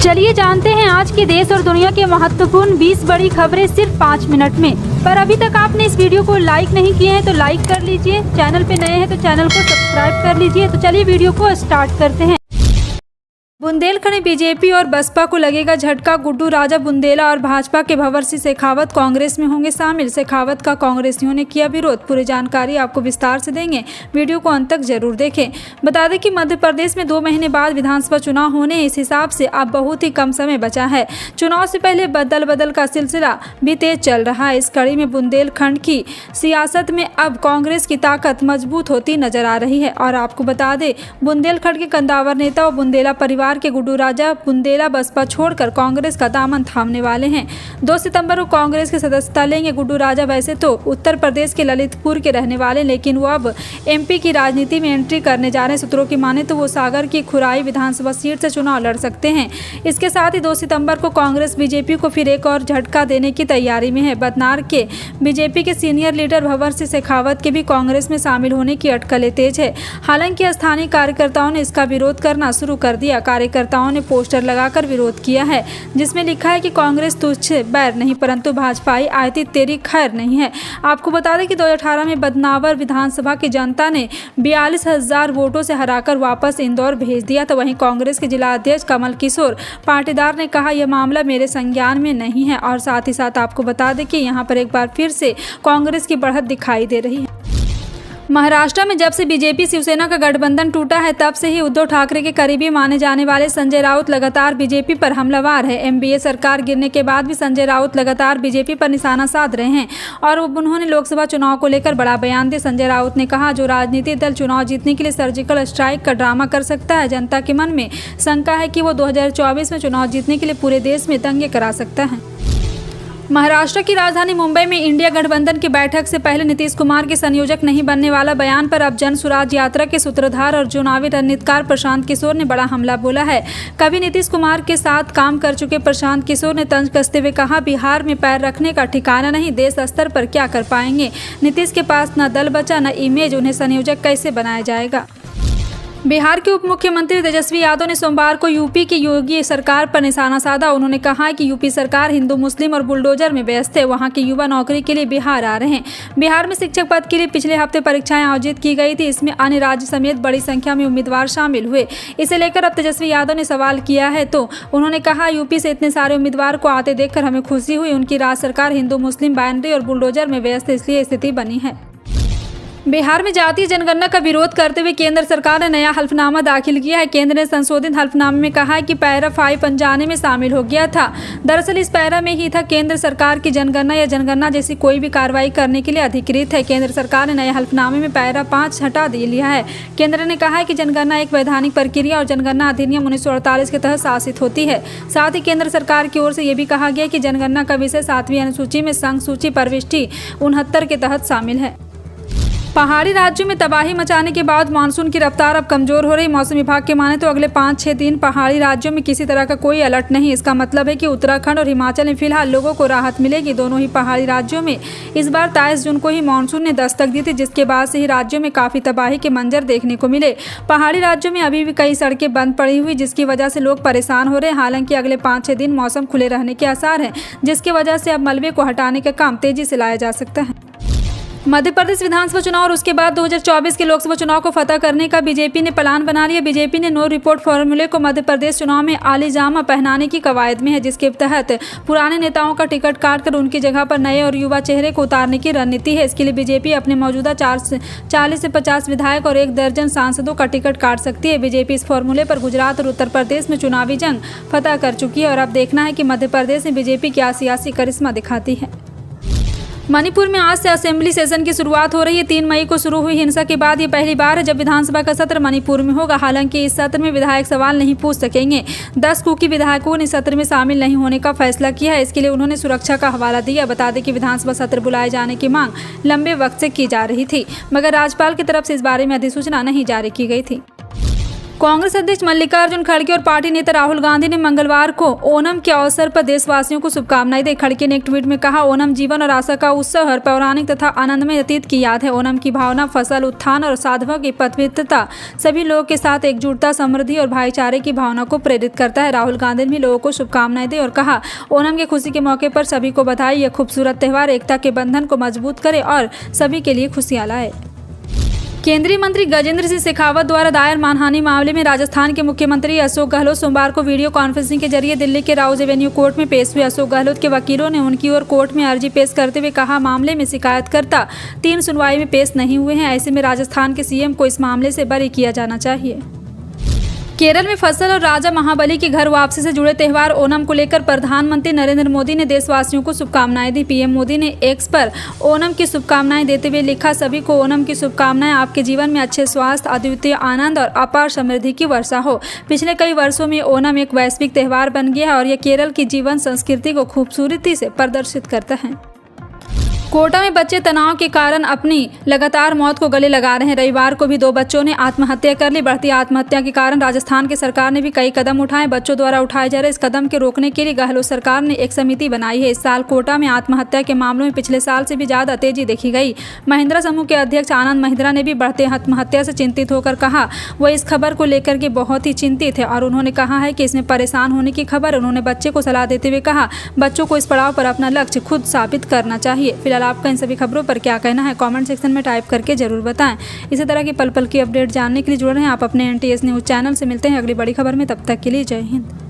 चलिए जानते हैं आज के देश और दुनिया के महत्वपूर्ण 20 बड़ी खबरें सिर्फ 5 मिनट में। पर अभी तक आपने इस वीडियो को लाइक नहीं किए हैं तो लाइक कर लीजिए, चैनल पे नए हैं तो चैनल को सब्सक्राइब कर लीजिए। तो चलिए वीडियो को स्टार्ट करते हैं। बुंदेलखंड में बीजेपी और बसपा को लगेगा झटका। गुड्डू राजा बुंदेला और भाजपा के भंवर सिंह शेखावत कांग्रेस में होंगे शामिल। शेखावत का कांग्रेसियों ने किया विरोध। पूरी जानकारी आपको विस्तार से देंगे, वीडियो को अंत तक जरूर देखें। बता दें कि मध्य प्रदेश में 2 महीने बाद विधानसभा चुनाव होने, इस हिसाब से अब बहुत ही कम समय बचा है। चुनाव से पहले बदल का सिलसिला भी तेज चल रहा है। इस कड़ी में बुंदेलखंड की सियासत में अब कांग्रेस की ताकत मजबूत होती नजर आ रही है। और आपको बता दें, बुंदेलखंड के कंदावर नेता और बुंदेला परिवार के गुड्डू राजा बुंदेला बसपा छोड़कर कांग्रेस का दामन थामने वाले हैं। 2 सितंबर को कांग्रेस की सदस्यता लेंगे। गुड्डू राजा वैसे तो उत्तर प्रदेश के ललितपुर के रहने वाले, लेकिन वो अब एमपी की राजनीति में एंट्री करने जा रहे हैं। सूत्रों की माने तो वो सागर की खुराई विधानसभा सीट से चुनाव लड़ सकते हैं। इसके साथ ही 2 सितंबर को कांग्रेस बीजेपी को फिर एक और झटका देने की तैयारी में है। बदनार के बीजेपी के सीनियर लीडर भंवर सिंह शेखावत के भी कांग्रेस में शामिल होने की अटकलें तेज है। हालांकि स्थानीय कार्यकर्ताओं ने इसका विरोध करना शुरू कर दिया। कार्यकर्ताओं ने पोस्टर लगाकर विरोध किया है, जिसमें लिखा है कि कांग्रेस तुझ बैर नहीं परंतु भाजपाई आयती तेरी खैर नहीं है। आपको बता दें कि 2018 में बदनावर विधानसभा की जनता ने 42,000 वोटों से हराकर वापस इंदौर भेज दिया। तो वहीं कांग्रेस के जिला अध्यक्ष कमल किशोर पाटीदार ने कहा, यह मामला मेरे संज्ञान में नहीं है। और साथ ही साथ आपको बता दें कि यहाँ पर एक बार फिर से कांग्रेस की बढ़त दिखाई दे रही है। महाराष्ट्र में जब से बीजेपी शिवसेना का गठबंधन टूटा है, तब से ही उद्धव ठाकरे के करीबी माने जाने वाले संजय राउत लगातार बीजेपी पर हमलावर है। एनडीए सरकार गिरने के बाद भी संजय राउत लगातार बीजेपी पर निशाना साध रहे हैं और उन्होंने लोकसभा चुनाव को लेकर बड़ा बयान दिया। संजय राउत ने कहा, जो राजनीतिक दल चुनाव जीतने के लिए सर्जिकल स्ट्राइक का ड्रामा कर सकता है, जनता के मन में शंका है कि वो 2024 में चुनाव जीतने के लिए पूरे देश में दंगे करा सकता है। महाराष्ट्र की राजधानी मुंबई में इंडिया गठबंधन की बैठक से पहले नीतीश कुमार के संयोजक नहीं बनने वाला बयान पर अब जन स्वराज यात्रा के सूत्रधार और चुनावी रणनीतिकार प्रशांत किशोर ने बड़ा हमला बोला है। कभी नीतीश कुमार के साथ काम कर चुके प्रशांत किशोर ने तंज कसते हुए कहा, बिहार में पैर रखने का ठिकाना नहीं, देश स्तर पर क्या कर पाएंगे। नीतीश के पास न दल बचा न इमेज, उन्हें संयोजक कैसे बनाया जाएगा। बिहार के उप मुख्यमंत्री तेजस्वी यादव ने सोमवार को यूपी की योगी सरकार पर निशाना साधा। उन्होंने कहा कि यूपी सरकार हिंदू मुस्लिम और बुलडोजर में व्यस्त है। वहां के युवा नौकरी के लिए बिहार आ रहे हैं। बिहार में शिक्षक पद के लिए पिछले हफ्ते परीक्षाएं आयोजित की गई थी। इसमें अन्य राज्य समेत बड़ी संख्या में उम्मीदवार शामिल हुए। इसे लेकर अब तेजस्वी यादव ने सवाल किया है। तो उन्होंने कहा, यूपी से इतने सारे उम्मीदवार को आते देखकर हमें खुशी हुई। उनकी राज्य सरकार हिंदू मुस्लिम बाइनरी और बुलडोजर में व्यस्त है, इसलिए स्थिति बनी है। बिहार में जातीय जनगणना का विरोध करते हुए केंद्र सरकार ने नया हल्फनामा दाखिल किया है। केंद्र ने संशोधित हल्फनामे में कहा है कि पैरा 5 अनजाने में शामिल हो गया था। दरअसल इस पैरा में ही था, केंद्र सरकार की जनगणना या जनगणना जैसी कोई भी कार्रवाई करने के लिए अधिकृत है। केंद्र सरकार ने नए हल्फनामे में पैरा 5 हटा लिया है। केंद्र ने कहा है कि जनगणना एक वैधानिक प्रक्रिया और जनगणना अधिनियम 1948 के तहत शासित होती है। साथ ही केंद्र सरकार की ओर से यह भी कहा गया कि जनगणना का विषय 7वीं अनुसूची में संघ सूची प्रविष्टि 69 के तहत शामिल है। पहाड़ी राज्यों में तबाही मचाने के बाद मानसून की रफ्तार अब कमजोर हो रही। मौसम विभाग के माने तो अगले 5-6 दिन पहाड़ी राज्यों में किसी तरह का कोई अलर्ट नहीं। इसका मतलब है कि उत्तराखंड और हिमाचल में फिलहाल लोगों को राहत मिलेगी। दोनों ही पहाड़ी राज्यों में इस बार 23 जून को ही मानसून ने दस्तक दी थी, जिसके बाद से ही राज्यों में काफी तबाही के मंजर देखने को मिले। पहाड़ी राज्यों में अभी भी कई सड़कें बंद पड़ी हुई, जिसकी वजह से लोग परेशान हो रहे हैं। हालांकि अगले 5-6 दिन मौसम खुले रहने के आसार हैं, जिसकी वजह से अब मलबे को हटाने का काम तेजी से लाया जा सकता है। मध्य प्रदेश विधानसभा चुनाव और उसके बाद 2024 के लोकसभा चुनाव को फतह करने का बीजेपी ने प्लान बना लिया। बीजेपी ने नो रिपोर्ट फॉर्मूले को मध्य प्रदेश चुनाव में आलीजामा पहनाने की कवायद में है, जिसके तहत पुराने नेताओं का टिकट काटकर उनकी जगह पर नए और युवा चेहरे को उतारने की रणनीति है। इसके लिए बीजेपी अपने मौजूदा 40 से 50 विधायक और 1 दर्जन सांसदों का टिकट काट सकती है। बीजेपी इस फॉर्मूले पर गुजरात और उत्तर प्रदेश में चुनावी जंग फतह कर चुकी है और अब देखना है कि मध्य प्रदेश में बीजेपी क्या सियासी करिश्मा दिखाती है। मणिपुर में आज से असेंबली सेशन की शुरुआत हो रही है। 3 मई को शुरू हुई हिंसा के बाद ये पहली बार है जब विधानसभा का सत्र मणिपुर में होगा। हालांकि इस सत्र में विधायक सवाल नहीं पूछ सकेंगे। 10 कुकी विधायकों ने सत्र में शामिल नहीं होने का फैसला किया है। इसके लिए उन्होंने सुरक्षा का हवाला दिया। बता दें कि विधानसभा सत्र बुलाए जाने की मांग लंबे वक्त से की जा रही थी, मगर राज्यपाल की तरफ से इस बारे में अधिसूचना नहीं जारी की गई थी। कांग्रेस अध्यक्ष मल्लिकार्जुन खड़गे और पार्टी नेता राहुल गांधी ने मंगलवार को ओणम के अवसर पर देशवासियों को शुभकामनाएं दी। खड़गे ने एक ट्वीट में कहा, ओणम जीवन और आशा का उत्सव हर पौराणिक तथा आनंदमय अतीत की याद है। ओणम की भावना फसल उत्थान और साधवों की पवित्रता सभी लोगों के साथ एकजुटता, समृद्धि और भाईचारे की भावना को प्रेरित करता है। राहुल गांधी ने भी लोगों को शुभकामनाएं दी और कहा, ओणम की खुशी के मौके पर सभी को बधाई। यह खूबसूरत त्यौहार एकता के बंधन को मजबूत करे और सभी के लिए खुशियां लाए। केंद्रीय मंत्री गजेंद्र सिंह शेखावत द्वारा दायर मानहानि मामले में राजस्थान के मुख्यमंत्री अशोक गहलोत सोमवार को वीडियो कॉन्फ्रेंसिंग के जरिए दिल्ली के राउज एवेन्यू कोर्ट में पेश हुए। अशोक गहलोत के वकीलों ने उनकी ओर कोर्ट में अर्जी पेश करते हुए कहा, मामले में शिकायतकर्ता 3 सुनवाई में पेश नहीं हुए हैं। ऐसे में राजस्थान के सीएम को इस मामले से बरी किया जाना चाहिए। केरल में फसल और राजा महाबली की घर वापसी से जुड़े त्यौहार ओणम को लेकर प्रधानमंत्री नरेंद्र मोदी ने देशवासियों को शुभकामनाएं दी। पीएम मोदी ने एक्स पर ओणम की शुभकामनाएं देते हुए लिखा, सभी को ओणम की शुभकामनाएं। आपके जीवन में अच्छे स्वास्थ्य, अद्वितीय आनंद और अपार समृद्धि की वर्षा हो। पिछले कई वर्षों में ओणम एक वैश्विक त्यौहार बन गया है और यह केरल की जीवन संस्कृति को खूबसूरती से प्रदर्शित करता है। कोटा में बच्चे तनाव के कारण अपनी लगातार मौत को गले लगा रहे हैं। रविवार को भी 2 बच्चों ने आत्महत्या कर ली। बढ़ती आत्महत्या के कारण राजस्थान की सरकार ने भी कई कदम उठाए। बच्चों द्वारा उठाए जा रहे इस कदम के रोकने के लिए गहलोत सरकार ने एक समिति बनाई है। इस साल कोटा में आत्महत्या के मामलों में पिछले साल से भी ज्यादा तेजी देखी गई। महिंद्रा समूह के अध्यक्ष आनंद महिंद्रा ने भी बढ़ते आत्महत्या से चिंतित होकर कहा, वह इस खबर को लेकर के बहुत ही चिंतित है और उन्होंने कहा है कि इसमें परेशान होने की खबर। उन्होंने बच्चे को सलाह देते हुए कहा, बच्चों को इस पड़ाव पर अपना लक्ष्य खुद साबित करना चाहिए। फिलहाल आपका इन सभी खबरों पर क्या कहना है, कमेंट सेक्शन में टाइप करके जरूर बताएं। इसी तरह की पल पल की अपडेट जानने के लिए जुड़ रहे हैं आप अपने NTS न्यूज़ चैनल से। मिलते हैं अगली बड़ी खबर में, तब तक के लिए जय हिंद।